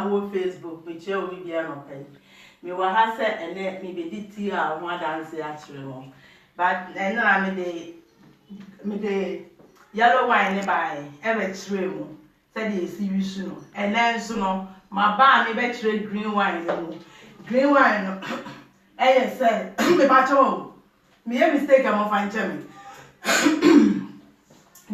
mo Facebook me che o bibia no pai me wa ha se ene me be di ti a ho dance a chere mo but na me de yellow wine by ever chere mo said the see you no ene nso no ma ba me be chere green wine no green wine no say me ba cho me a mistake am fan chemi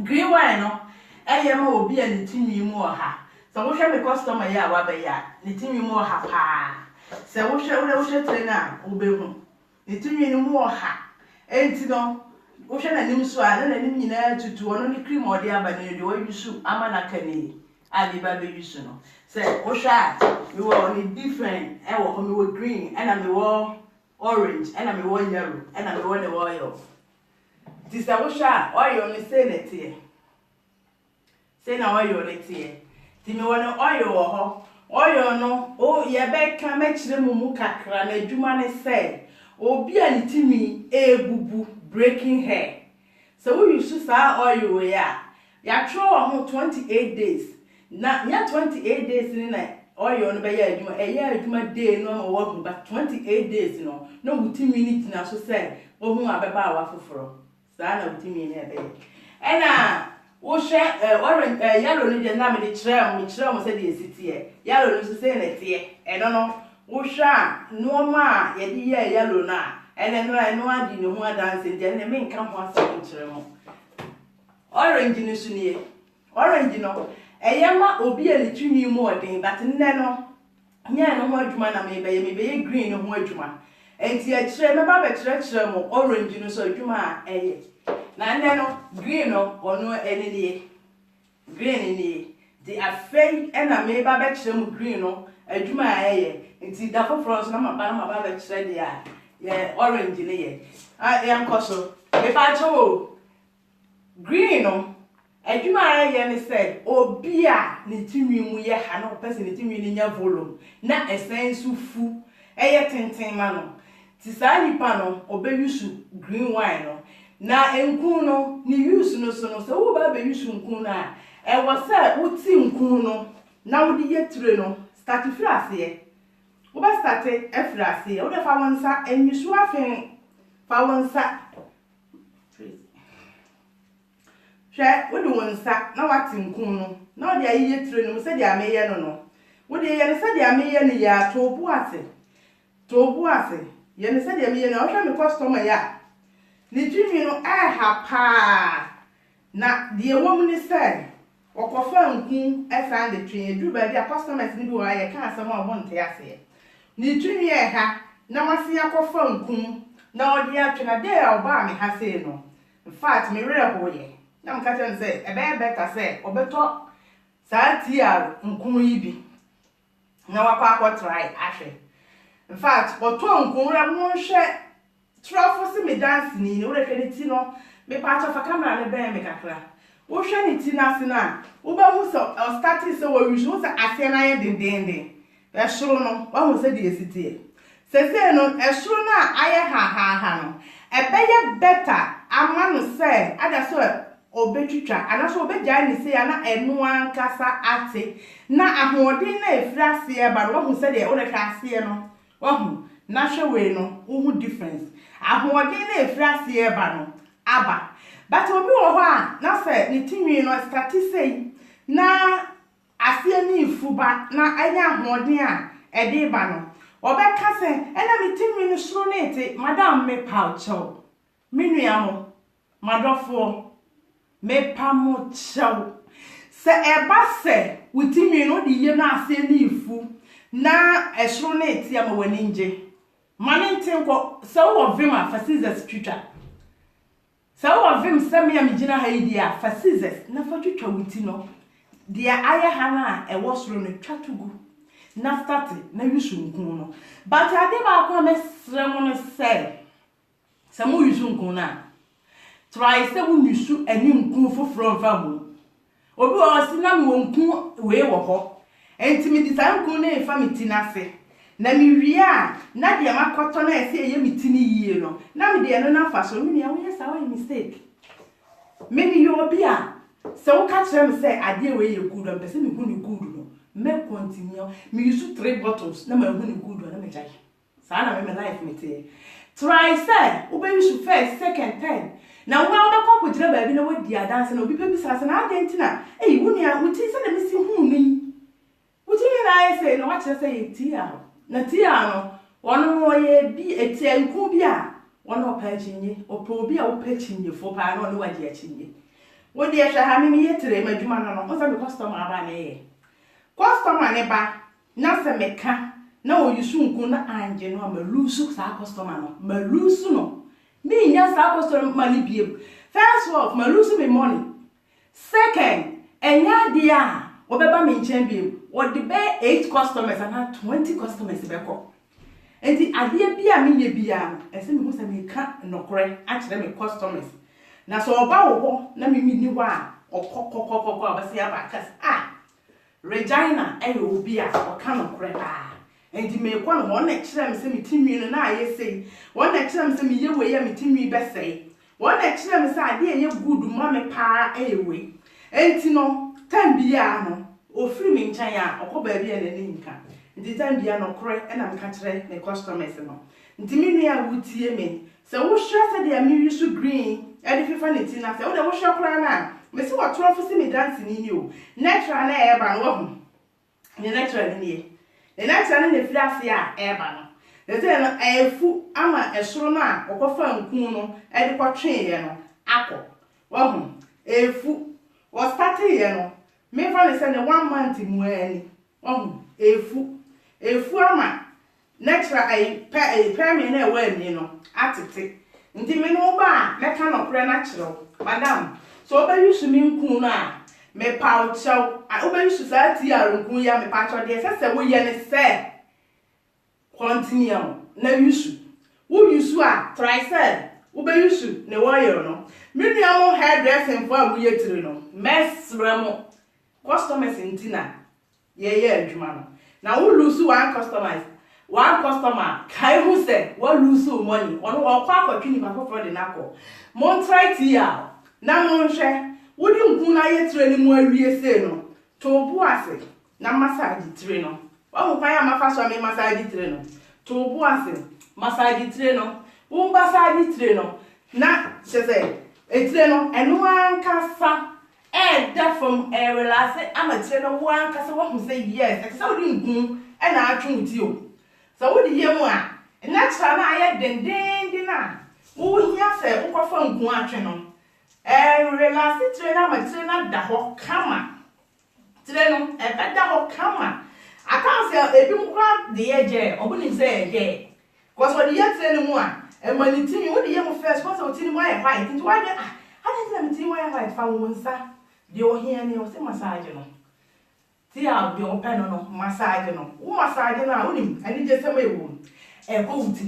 green wine no ma obi a ne tinwi mu oha so wo hwe me customer ya wa ba ya ne tinwi mu oha pa se wo hwe train a wo be hu ne tinwi mu oha enti no wo hwe na nim so a na nim nyina tutu ono ne cream odi aba ne de wo yusu ama na kani a bi ba be yusu no se wo hwe a me wo ni different wo ho me wo green and me wo orange and me wo yellow and me wo ne oil this a wo hwe a oil me say net here say na oil let here ti me wo ne oil wo ho oil no o ye be ka me kire mu kakra na adwuma ne say obi a ne timi ebubu breaking hair so we use sa oil we ya tro ho 28 days na ya 28 days ni na oil no be ya adwuma day no ma wo but 28 days no butimi ni tina so say ohun abeba wa foforo sa na butimi ni ebe ena wo hwe orange yellow ni de na me de kire mo say de esitie yellow no so say na tie eno no wo hwe a no ma ye de yellow na ene no adi ne ho dance de ne me nka ho asem kire mo orange ni so nie orange no ma obi a ne twini mu odin but nne no nya no ho adwuma na me be green no ho adwuma enti a kire me ba be kire mo orange no so adwuma a na nne no green no ono ene nie green ni the afei na me ba be kire mo green no adwuma a enti da foforo so na ma ba be kire de a orange ni nkoso me ba cho green no adwuma ni say obi a ne tinwi mu ye ha na person ne tinwi ni nya volume na essence fu tenten ma no ti sa nipa no obeyusu green wine no na enku no ni use no so wo ba be use nku na wo say wo ti nku no na wo di yetre no start frase wo ba start frase wo de fa wonsa enyisu afen fa wonsa wo de wonsa na wati nku no na wo de ayi yetre no se de ameye no wo de ye ne se de ameye no ya tobu ase ye ne se de ameye no wo hwa me customer ya ni twimi no ha pa na de wom ni say okofa nku esan de twen edu ba dia customers ni bi wa ye kan asem a won te ase ni twimi ha na wase akofa nku na odi atwena de a oba me ha sei no in fact me re ho ye na mka tell say e be better say obeto sa tia nku yi bi na wakwa try ahwe in fact oto nku ra mo hwe trafo si me dance ni wo rehwe ni ti no me pa cha fa camera ne be me kakra wo hwe ni ti na se na wo ba hu so starting so wo use wo sa ase na ye dendende e shuru no wo hu se de esitie se no e shuru na aye ha no e be ye better ama no se ada so obetwitwa ana so obegya ni se ya na enu ankasa ate na ahoɔden na efrase e ba wo hu se de wo rehwe ase no wo hu na hwe no wo hu difference ahoɔden na efrase e ba no aba but obi wo ho a na se ni tinwi no start say na ase ni ifuba na anya ahoɔden a ede ba no obeka se ena mi tinwi no suro na ete madam me paucho minua mo madofo me pamo chow se eba se witimi no de ye na ase ni ifu na esuro na ete ama wani nje mane ntenko se wo vima fa scissors twitwa se wo vim se me ya migina ha idi a fa scissors na fa twitwa witi no de aye ha na e wo suro no twatugu na start na yusu nkun no but ade ba ko me sre mo no se mo yusu nkun na try se wo yusu ani nkun foforo mfa mo obi o si na me nkun we wo ho enti mi di sa nkun na e fa mi ti na se na mi wia na de makoto na ese eye mi ti ni yie no na mi de no na fa so mi ya wo yesa wo mistake me mi yo obi a se wo ka kire me se ade we ye good am pese mi hu ni good no me continue me use 3 bottles na me hu ni good na me jai sa na me life me te try say ube use first second third na wo ba ko kujira ba bi na wodi adanse na obi pe bi sa na adentina wuni a wuti se na me si hu ni wuti ni na ai say no wa chere say tia na tia no wono mo ye bi etia nku bi a wono pa chinye opo bi a wo pa chinye fo pa na no wa je chinye wodi e hwa ha me yetre madwuma no no so be customer aba na ye customer ne ba na se meka na o yusu nku na anje no ma lusu sa customer no ma lusu no me nya sa customer money biem first of ma lusu me money second enya dia obeba me nchen biem o de be 8 customers and 20 customers be ko enti ade bia me ye bia ese me hu se me ka nokore a kire me customers na so oba wo ho na me ni ho a okokokokoko abasi abakas Regina obi a oka nokore ba enti me kwa no na kire me se me tinwi no na aye sei won na kire me se me ye we ya me tinwi be sei won na kire me se ade ye good mo me pa ewe enti no time bia no ofiri me nchan ya okoba bia na ni nka enti time bia nokore na me ka kire me customers no enti me nua wutie me se wo hwese de me use green e de fifa ne ti na se wo de wo hwe kora na me se wo tro fo se me dance ni o natural na e ba no wo ne natural ni e the natural na firi ase a e ba no de se no efu ama esoro no a okofa nkun no e de kwatwe ye no akọ wo efu wo start ye no me fa ne se ne 1 month mu ani wo efu ama natural per me na e wa ni no atete nti me no ba me ka no pre na kire madam so oba use me nkun no a me pa o chew oba use sa ti ya nkun ya me pa cho de se wo ye ne se continue na use wo use a try say oba use ne wo ye no me nua mo hairdressing for amu ye tire no mesre mo customers ntina ye adwuma no na wo lose one customer kai who said what lose money on wa kwa kwatwi ni ba for the nako mon try tia na mon hwe wodi nkun na ye tire ni mo awie se no to bu ase na massage tire no wa mo pa ya mafa so me massage tire no to bu ase massage tire no wo massage tire no na se etire no enu ankasa da from relax ama tire no wo ankasa wo hu say yes e se wodi nkun e na atwu ti o so wo di yemu a natural na aye dendende na wo hia se ukofa nkun atwe no relax tire na ma tire na da ho kama tire no be da ho kama akan se ebi mkra de ye je obuni se ye cause wo di ye tire no mu a emanitimi wo di yemu first cause wo tire mu aye white nti wa de na mi tire mu aye white fa wo nsa de o hia ne o se massage no ti a bi o pe no massage no wo massage na onim ani je se ma ewu ko wuti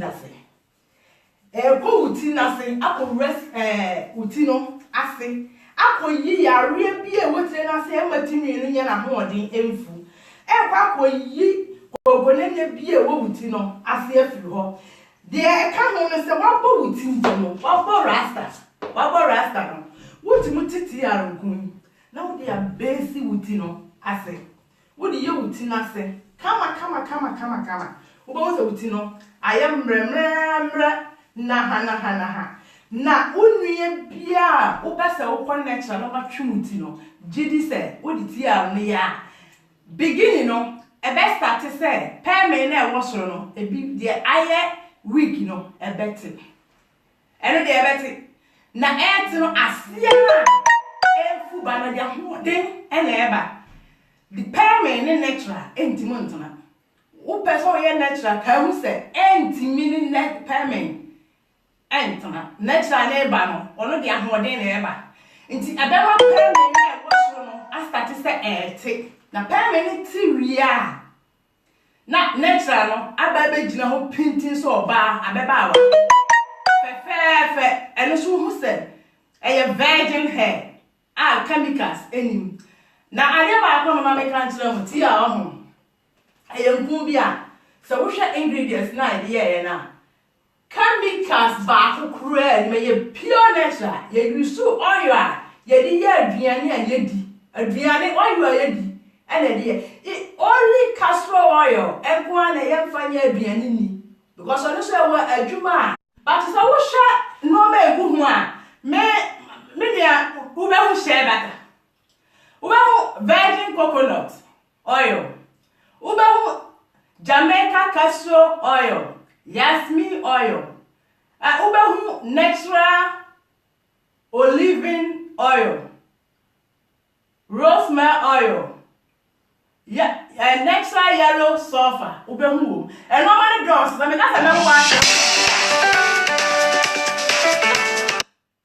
na se akọ rest wuti no ase akọ yi yare bi e wotre na se ma tinwi no nya na ho odin emfu akọ yi gogonene bi e wo wuti no ase afiri ho de ka ho no se wabo wuti no wabo rasta no wuti mutiti yarunkun na wo de abesi wuti no ase wodi ye wuti na se kama wo ba wo wuti no ayem mremre na ha na unwie bia wo pese wo connect na ba twuti no gidi se wodi ti a ne ya beginning no e be start se payment na e wo soro no e bi de aye week no e beti eno de e beti na e ti no asia na efu ba na dia ho den e na e ba the payment in natural enti montana wo person ye natural ka hu se enti mini net payment entana natural na eba no ono de ahoden na eba enti abema payment na wo so no astart se ete na payment ti ria na natural no aba be gina ho pintin so oba abeba wa fe eno so hu se eye virgin hair chemicals enim na ade ba ko mama me kan tire mo ti a ho nkun bi a so wo hwe ingredients na ide ye na chemicals ba ko kura me ye pure natural ye use oil a ye di ye aduane a ye di aduane oil a ye di ene de only castor oil ekwan na yemfanya aduane ni because ono say we adwuma but so wo hwe no ma egu hu a me nia wo be hu share bata wo be hu virgin coconut oil wo be hu Jamaica castor oil Yasmin oil wo be hu natural olive oil rosemary oil natural yellow sulfur ubehu and normally drugs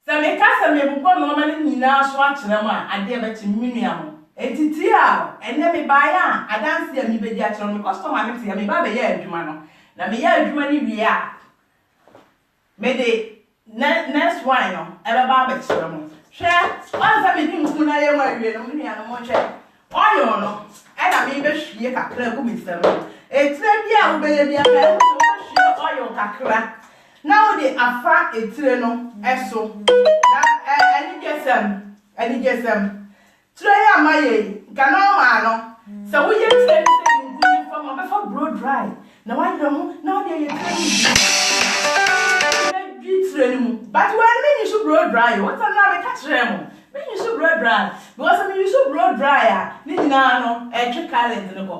so me ka me bubo normally nyina so akere ma ade e be ti minua ho etiti a ene me ba ya adanse a mi be di akere me customer me ti me ba be ya adwuma no na me ya adwuma ni wie a me de next one no e be ba be kere mo hwe anza me di nku na ye wa wie no minua no mo hwe oil no ena me be hwie kakra go misem etire bia wo be ya bia ka hwie oil kakra na wo de afa etire no eso na ani gesem tire ya maye ga no ma no se wo ye tire se ngu fo mo be for blow dry na wa de ho na wo de ye tire ni mu but when me you should blow dry what na be catch them me you should blow dry because me you should blow dry ni nyina no e twe calendar no go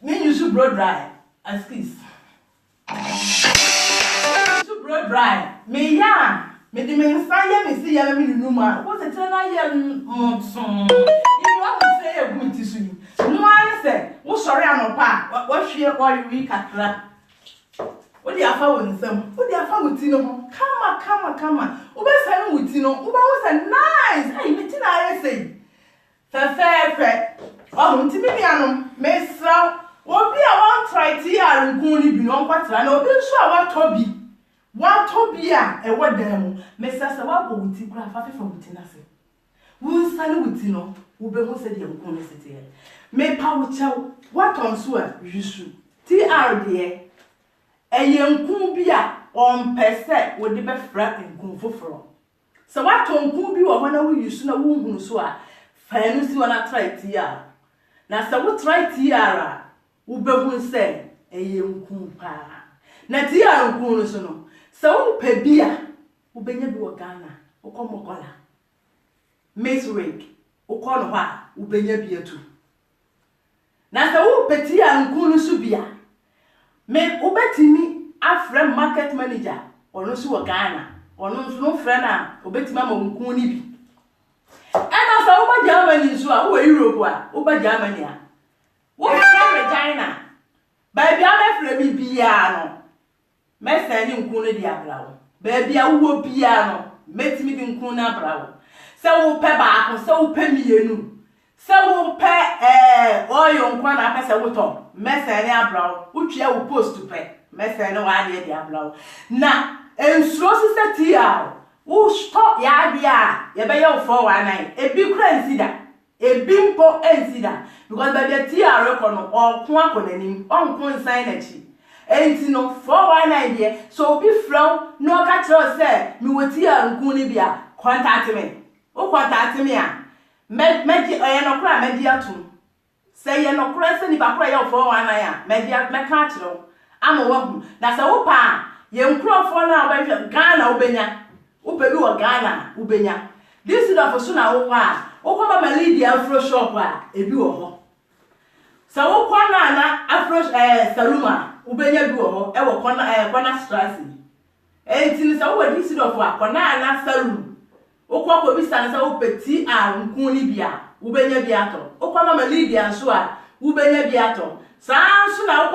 me you should blow dry excuse blow dry me ya me di me nsaye me si ya me nunu ma wo se tena ya mutun you want to say e gu ti su ni no an se wo sori anopa wo hwe oil wi kakra wo di afa wo nsam wo di afa wo ti no kama wo be sa no wo ti no wo ba wo se nice ai me ti na ya sei fe oh ti mi anom me sra obi a wan try ti ya nkun ni bi no kwatra na obi nso a wa tobi a e wadan mu me sasa wa bo wuti kura fa fefa wuti na se won sane wuti no wo be ho se de nkun no sete ye me pa wo chew what on so a yusu tr de eye nkun bi a on pese wo de be fra nkun foforo so what on nkun bi wo na wo yusu na wo hunu so a fa no si wana try tr na se wo try tr wo be hu se eye nkun pa na tr nkun no so no so pebia ubenya bi Ghana ukomokola Miss Rick ukono ha ubenya bi atu na so petia nkunu so bia me ubetimi afra market manager ono so Ghana ono so no fra na ubetimi ama nkunu ni bi ana so uba Germany so a wo Europe a uba Germany a wo fra China ba bia me fra bi bia no mesani nkunu di abrawo baby a wo bia no metimi di nkunu na abrawo se wo pe ba ko se wo pe mienu se wo pe oyo nkwa na pe se wo to mesani abrawo utwia wo post pe mesani wa de di abrawo na ensuro se tia wo stop ya bia ye be ye wo 419 ebi kura nsida ebi mpo ensida because baby tia rekono okun akonanim onkun nsan na chi enti no 419 de so bi from no ka tro say mi woti a nkun ni bia contact me o contact me a meji oye no kra meji atum say ye no kra se ni ba kra ye 419 a meji me ka tro ama wahu na say wo pa ye nkrofo na ba hwe Ghana ubenya wo pe bi wo Ghana ubenya this is of so na wo wa wo ko ba Lydia Afro shop a ebi wo ho so wo kwa na Afro saluma ubenya bi wo e wo kona stress enti ni sa wo di sidofo akona na salum wo kwa bi san sa wo peti a nkun ni bia ubenya bi ato wo kwa mama Lydia so a ubenya bi ato san so na wo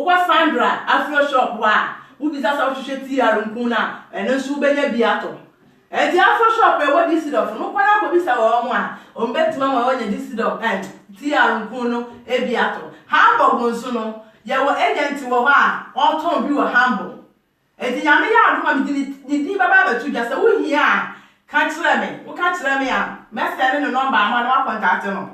kwa Sandra Afro shop wa ubi sa wo hwehwe ti a nkun na eno so ubenya bi ato enti Afro shop e wo di sidofo no kwa na bi sa wo mo a o mbetima mo wo nya di sidofo ti a nkun no e bi ato Hamburg nso no ye wo agent wo ha oton bi wo Hamburg eti nyame ya adoma bi di baba batu ja se wo hia ka kire me a message no number ama na contact no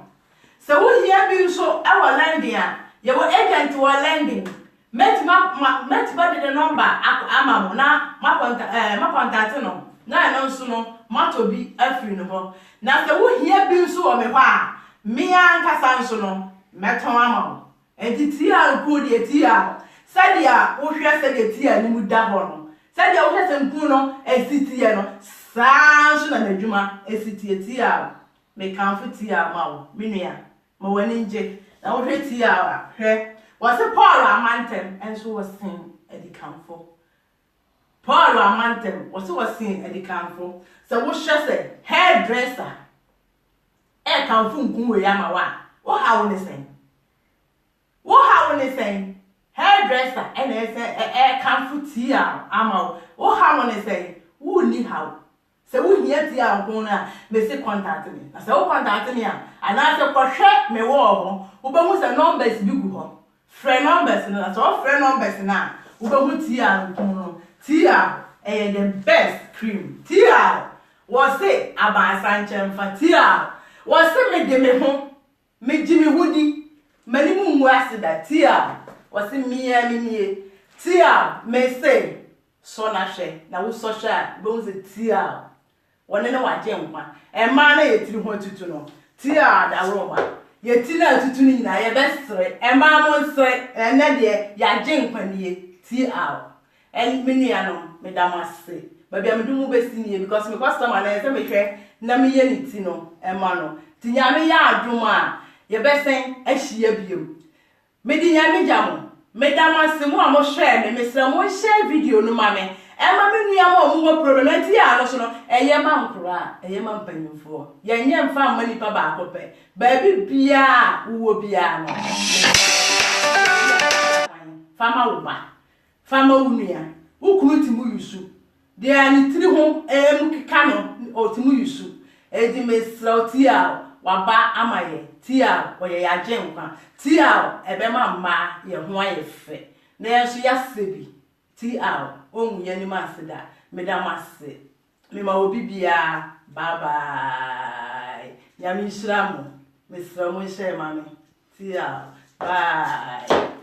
se wo hia bi nso e wo landing a ye wo agent wo landing metima de number ama mo na ma contact no na no nso no mato bi afiri no ho na se wo hia bi nso wo me ho a me ankasa nso no meton ama enti tia ku de tia sadia wo hwe sadia tia ni mu da ho no sadia wo hwe sempu no esitie no saa nso na nadwuma esitie tia me kanfo tia ma wo menua ma wani nje na wo hwe tia hwe wase Paul amantem enso wasin edikanfo Paul amantem wase wasin edikanfo se wo hwe se hairdresser e kanfo nkunwe ya ma wa wo ha wo ne sen wo ha wo ne sen hairdresser and e kanfo tia ama wo ha wo ne sen wo ni ha se wo hia tia nko na me se contact me na se wo contact me ana se kohwe me wo ho wo be hu se numbers bi gu ho friend numbers na so friend numbers na wo be hu tia nko no tia the best cream tia wo se abansanchem fa tia wo se me de me ho me jimi hudi mani mu mu asida tia wo se mie tia me se so na hwe na wo so hwe be hu se tia wone ne waje nkwa ema na yetiri ho tutu no tia da roma yeti na tutu ni na ye besre ema mo nsre ene de yaje nkwa nie tia en menua no me damase ba bia me dumu besinie because me customer na ese me hwe na me ye ni ti no ema no tinya me ya adwuma ye besen ahia biem me di nya me jamo me damase mo a mo hwe me sra mo share video no ma me ema menua mo problem tia no so no eye ma nkura eye ma mpanyimfo ye nye mfa mani pa ba akope ba bi bia wo bia no fama wo ba fama unua ukunu timu yusu de ani tiri ho kika no o timu yusu edi mesra tia waba amaye tia oye yaje nkwa tia ebe ma ye ho aye fe na enso ya sebi tia onwu ye ni masida medamase me ma obi bia bye bye ya mi shiramu mesra mo share mami tia bye